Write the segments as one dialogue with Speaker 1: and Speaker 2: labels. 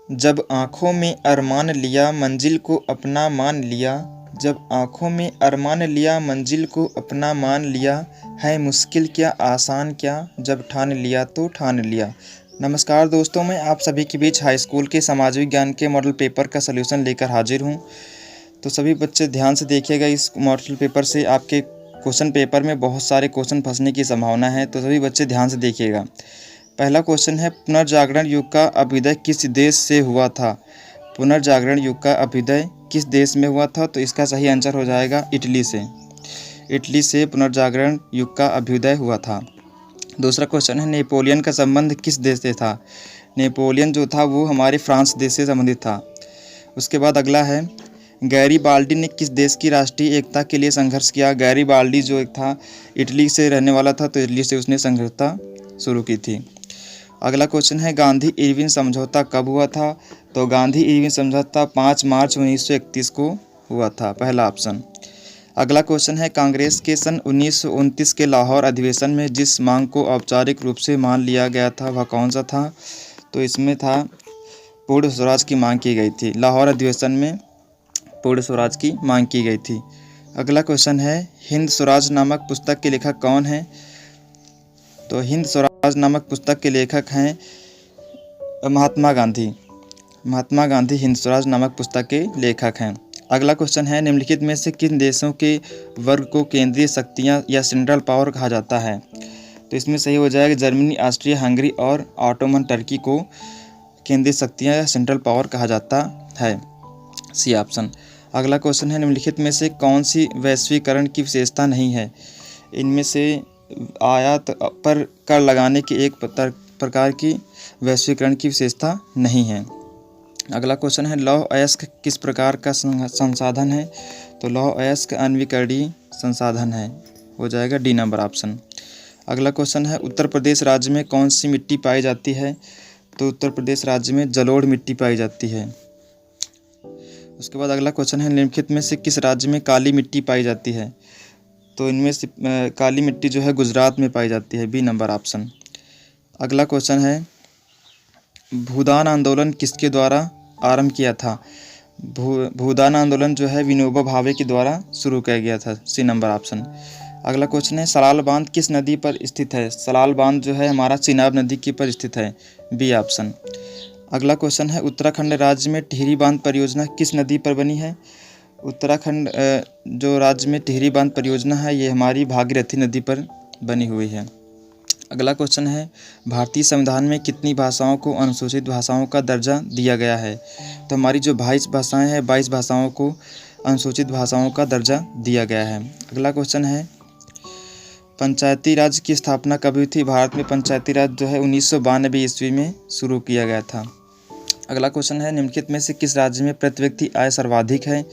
Speaker 1: जब आँखों में अरमान लिया मंजिल को अपना मान लिया, जब आँखों में अरमान लिया मंजिल को अपना मान लिया, है मुश्किल क्या आसान क्या, जब ठान लिया तो ठान लिया। नमस्कार दोस्तों, मैं आप सभी के बीच हाई स्कूल के समाज विज्ञान के मॉडल पेपर का सलूशन लेकर हाजिर हूँ। तो सभी बच्चे ध्यान से देखिएगा, इस मॉडल पेपर से आपके क्वेश्चन पेपर में बहुत सारे क्वेश्चन फंसने की संभावना है, तो सभी बच्चे ध्यान से देखिएगा। पहला क्वेश्चन है, पुनर्जागरण युग का अभ्युदय किस देश से हुआ था। पुनर्जागरण युग का अभ्युदय किस देश में हुआ था, तो इसका सही आंसर हो जाएगा इटली से। इटली से पुनर्जागरण युग का अभ्युदय हुआ था। दूसरा क्वेश्चन है, नेपोलियन का संबंध किस देश से था। नेपोलियन जो था वो हमारे फ्रांस देश से संबंधित था। उसके बाद अगला है, गैरीबाल्डी ने किस देश की राष्ट्रीय एकता के लिए संघर्ष किया। गैरीबाल्डी जो एक था इटली से रहने वाला था, तो इटली से उसने संघर्षता शुरू की थी। अगला क्वेश्चन है, गांधी इरविन समझौता कब हुआ था। तो गांधी इरविन समझौता 5 मार्च 1931 को हुआ था, पहला ऑप्शन। अगला क्वेश्चन है, कांग्रेस के सन 1929 के लाहौर अधिवेशन में जिस मांग को औपचारिक रूप से मान लिया गया था वह कौन सा था। तो इसमें था पूर्ण स्वराज की मांग की गई थी। लाहौर अधिवेशन में पूर्ण स्वराज की मांग की गई थी। अगला क्वेश्चन है, हिंद स्वराज नामक पुस्तक के लेखक कौन है। तो हिंद स्वराज नामक पुस्तक के लेखक हैं महात्मा गांधी। महात्मा गांधी हिंद स्वराज नामक पुस्तक के लेखक हैं। अगला क्वेश्चन है, निम्नलिखित में से किन देशों के वर्ग को केंद्रीय शक्तियां या सेंट्रल पावर कहा जाता है। तो इसमें सही हो जाएगा जर्मनी, ऑस्ट्रिया, हंगरी और ऑटोमन टर्की को केंद्रीय शक्तियां या सेंट्रल पावर कहा जाता है, सी ऑप्शन। अगला क्वेश्चन है, निम्नलिखित में से कौन सी वैश्वीकरण की विशेषता नहीं है। इनमें से आयात पर कर लगाने की एक प्रकार की वैश्वीकरण की विशेषता नहीं है। अगला क्वेश्चन है, लौह अयस्क किस प्रकार का संसाधन है। तो लौह अयस्क अनविकरणीय संसाधन है, हो जाएगा डी नंबर ऑप्शन। अगला क्वेश्चन है, उत्तर प्रदेश राज्य में कौन सी मिट्टी पाई जाती है। तो उत्तर प्रदेश राज्य में जलोढ़ मिट्टी पाई जाती है। उसके बाद अगला क्वेश्चन है, निम्नलिखित में से किस राज्य में काली मिट्टी पाई जाती है। तो इनमें से काली मिट्टी जो है गुजरात में पाई जाती है, बी नंबर ऑप्शन। अगला क्वेश्चन है, भूदान आंदोलन किसके द्वारा आरंभ किया था। भूदान आंदोलन जो है विनोबा भावे के द्वारा शुरू किया गया था, सी नंबर ऑप्शन। अगला क्वेश्चन है, सलाल बांध किस नदी पर स्थित है। सलाल बांध जो है हमारा चिनाब नदी के पर स्थित है, बी ऑप्शन। अगला क्वेश्चन है, उत्तराखंड राज्य में टिहरी बांध परियोजना किस नदी पर बनी है। उत्तराखंड जो राज्य में टिहरी बांध परियोजना है ये हमारी भागीरथी नदी पर बनी हुई है। अगला क्वेश्चन है, भारतीय संविधान में कितनी भाषाओं को अनुसूचित भाषाओं का दर्जा दिया गया है। तो हमारी जो 22 भाषाएं हैं 22 भाषाओं को अनुसूचित भाषाओं का दर्जा दिया गया है। अगला क्वेश्चन है, पंचायती राज की स्थापना कब हुई थी। भारत में पंचायती राज जो है 1992 ईस्वी में शुरू किया गया था। अगला क्वेश्चन है, निम्नलिखित में से किस राज्य में प्रति व्यक्ति आय सर्वाधिक है।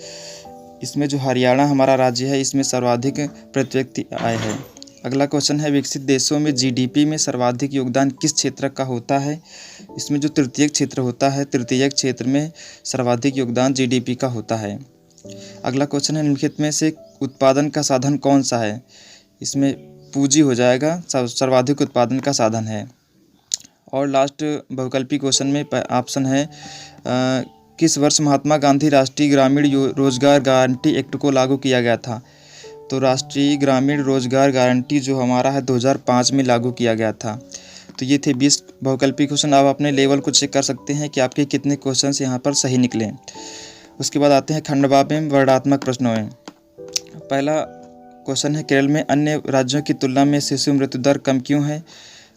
Speaker 1: इसमें जो हरियाणा हमारा राज्य है इसमें सर्वाधिक प्रति व्यक्ति आय है। अगला क्वेश्चन है, विकसित देशों में जीडीपी में सर्वाधिक योगदान किस क्षेत्र का होता है। इसमें जो तृतीयक क्षेत्र होता है, तृतीयक क्षेत्र में सर्वाधिक योगदान जीडीपी का होता है। अगला क्वेश्चन है, निम्नलिखित में से उत्पादन का साधन कौन सा है। इसमें पूंजी हो जाएगा, सर्वाधिक उत्पादन का साधन है। और लास्ट बहुकल्पी क्वेश्चन में ऑप्शन है, किस वर्ष महात्मा गांधी राष्ट्रीय ग्रामीण रोजगार गारंटी एक्ट को लागू किया गया था। तो राष्ट्रीय ग्रामीण रोजगार गारंटी जो हमारा है 2005 में लागू किया गया था। तो ये थे 20 बहुकल्पी क्वेश्चन। आप अपने लेवल को चेक कर सकते हैं कि आपके कितने क्वेश्चन यहाँ पर सही निकले। उसके बाद आते हैं खंडवा में वर्णात्मक प्रश्नों में। पहला क्वेश्चन है, केरल में अन्य राज्यों की तुलना में शिशु मृत्यु दर कम क्यों है।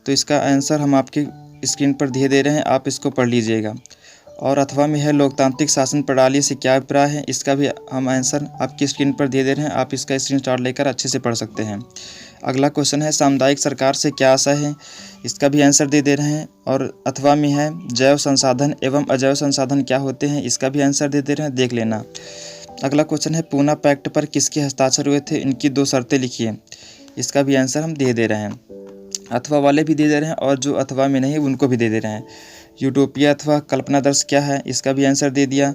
Speaker 1: तो इसका आंसर हम आपके स्क्रीन पर दिए दे रहे हैं, आप इसको पढ़ लीजिएगा। और अथवा में है, लोकतांत्रिक शासन प्रणाली से क्या अभिप्राय है। इसका भी हम आंसर आपकी स्क्रीन पर दिए दे रहे हैं, आप इसका स्क्रीनशॉट लेकर अच्छे से पढ़ सकते हैं। अगला क्वेश्चन है, सामुदायिक सरकार से क्या आशा है। इसका भी आंसर दे रहे हैं। और अथवा में है, जैव संसाधन एवं अजैव संसाधन क्या होते हैं। इसका भी आंसर दे रहे हैं, देख लेना। अगला क्वेश्चन है, पूना पैक्ट पर किसके हस्ताक्षर हुए थे, इनकी 2 शर्तें लिखिए। इसका भी आंसर हम दे रहे हैं। अथवा वाले भी दे रहे हैं और जो अथवा में नहीं उनको भी दे रहे हैं। यूटोपिया अथवा कल्पनादर्श क्या है, इसका भी आंसर दे दिया।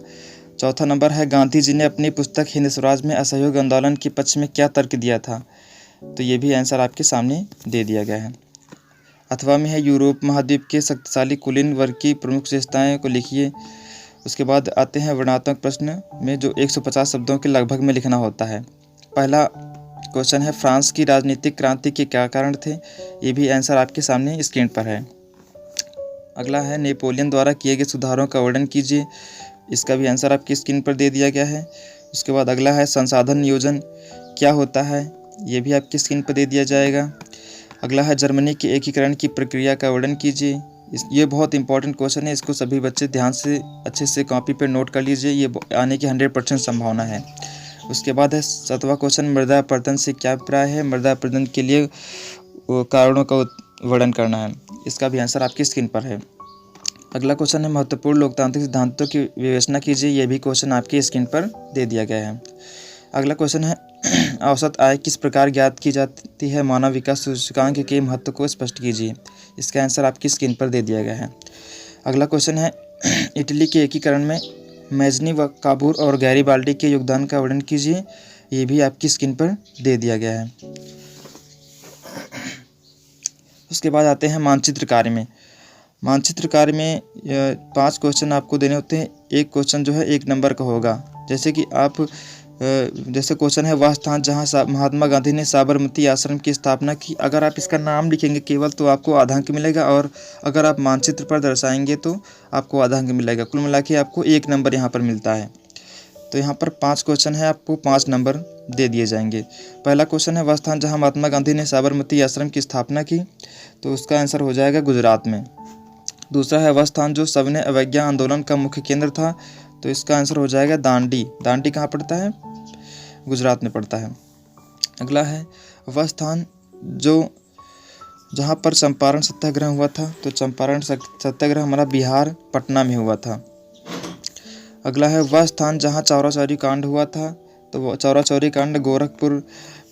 Speaker 1: चौथा नंबर है, गांधी जी ने अपनी पुस्तक हिंद स्वराज में असहयोग आंदोलन के पक्ष में क्या तर्क दिया था। तो ये भी आंसर आपके सामने दे दिया गया है। अथवा में है यूरोप महाद्वीप के शक्तिशाली कुलीन वर्ग की प्रमुख विशेषताएं को लिखिए। उसके बाद आते हैं वर्णनात्मक प्रश्न में, जो 150 शब्दों के लगभग में लिखना होता है। पहला क्वेश्चन है, फ्रांस की राजनीतिक क्रांति के क्या कारण थे? ये भी आंसर आपके सामने स्क्रीन पर है। अगला है, नेपोलियन द्वारा किए गए सुधारों का वर्णन कीजिए। इसका भी आंसर आपकी स्क्रीन पर दे दिया गया है। उसके बाद अगला है, संसाधन नियोजन क्या होता है? ये भी आपकी स्क्रीन पर दे दिया जाएगा। अगला है, जर्मनी के एकीकरण की प्रक्रिया का वर्णन कीजिए। ये बहुत इंपॉर्टेंट क्वेश्चन है, इसको सभी बच्चे ध्यान से अच्छे से कॉपी पर नोट कर लीजिए, ये आने की 100% संभावना है। उसके बाद है 7वां क्वेश्चन, मृदा अपरदन से क्या अभिप्राय है? मृदा अपरदन के लिए कारणों का वर्णन करना है। इसका भी आंसर आपकी स्क्रीन पर है। अगला क्वेश्चन है, महत्वपूर्ण लोकतांत्रिक सिद्धांतों की विवेचना कीजिए। यह भी क्वेश्चन आपकी स्क्रीन पर दे दिया गया है। अगला क्वेश्चन है, औसत आय किस प्रकार ज्ञात की जाती है? मानव विकास सूचकांक के महत्व को स्पष्ट कीजिए। इसका आंसर आपकी स्क्रीन पर दे दिया गया है। अगला क्वेश्चन है, इटली के एकीकरण में मैजनी व काबूर और गैरीबाल्डी के योगदान का वर्णन कीजिए। ये भी आपकी स्क्रीन पर दे दिया गया है। उसके बाद आते हैं मानचित्र कार्य में। मानचित्र कार्य में 5 क्वेश्चन आपको देने होते हैं। एक क्वेश्चन जो है 1 नंबर का होगा। जैसे कि आप जैसे क्वेश्चन है, वह स्थान जहां महात्मा गांधी ने साबरमती आश्रम की स्थापना की। अगर आप इसका नाम लिखेंगे केवल तो आपको आधा अंक मिलेगा, और अगर आप मानचित्र पर दर्शाएंगे तो आपको आधा अंक मिलेगा। कुल मिला के आपको 1 नंबर यहाँ पर मिलता है। तो यहाँ पर 5 क्वेश्चन है, आपको 5 नंबर दे दिए जाएंगे। पहला क्वेश्चन है, वह स्थान जहाँ महात्मा गांधी ने साबरमती आश्रम की स्थापना की, तो उसका आंसर हो जाएगा गुजरात में। दूसरा है, वह स्थान जो सविनय अवज्ञा आंदोलन का मुख्य केंद्र था, तो इसका आंसर हो जाएगा दांडी। दांडी कहाँ पड़ता है? गुजरात में पड़ता है। अगला है, वह स्थान जहाँ पर चंपारण सत्याग्रह हुआ था, तो चंपारण सत्याग्रह हमारा बिहार पटना में हुआ था। अगला है, वह स्थान जहाँ चौरा चौरी कांड हुआ था, तो वो चौरा चौरी कांड गोरखपुर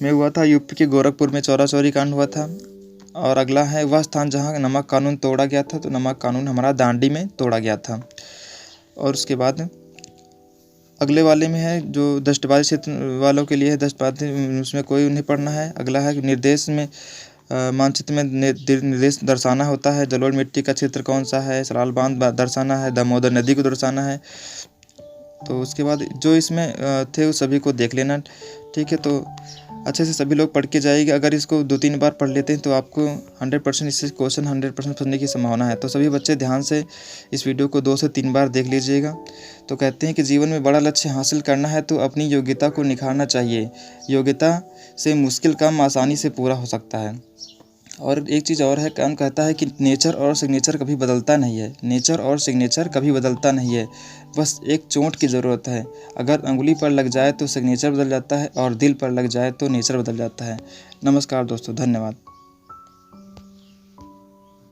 Speaker 1: में हुआ था। यूपी के गोरखपुर में चौरा चौरी कांड हुआ था। और अगला है, वह स्थान जहाँ नमक कानून तोड़ा गया था, तो नमक कानून हमारा दांडी में तोड़ा गया था। और उसके बाद अगले वाले में है, जो दृष्टिबाधित क्षेत्र वालों के लिए है, दृष्टिबाधित उसमें कोई नहीं पढ़ना है। अगला है, निर्देश में मानचित्र में निर्देश दर्शाना होता है। जलोढ़ मिट्टी का क्षेत्र कौन सा है? सराल बांध दर्शाना है। दामोदर नदी को दर्शाना है। तो उसके बाद जो इसमें थे वो सभी को देख लेना, ठीक है। तो अच्छे से सभी लोग पढ़ के जाइएगा। अगर इसको 2-3 बार पढ़ लेते हैं तो आपको 100% इससे क्वेश्चन 100% फंसने की संभावना है। तो सभी बच्चे ध्यान से इस वीडियो को 2 से 3 बार देख लीजिएगा। तो कहते हैं कि जीवन में बड़ा लक्ष्य हासिल करना है तो अपनी योग्यता को निखारना चाहिए। योग्यता से मुश्किल काम आसानी से पूरा हो सकता है। और एक चीज़ और है, कौन कहता है कि नेचर और सिग्नेचर कभी बदलता नहीं है। नेचर और सिग्नेचर कभी बदलता नहीं है, बस एक चोट की ज़रूरत है। अगर अंगुली पर लग जाए तो सिग्नेचर बदल जाता है, और दिल पर लग जाए तो नेचर बदल जाता है। नमस्कार दोस्तों, धन्यवाद।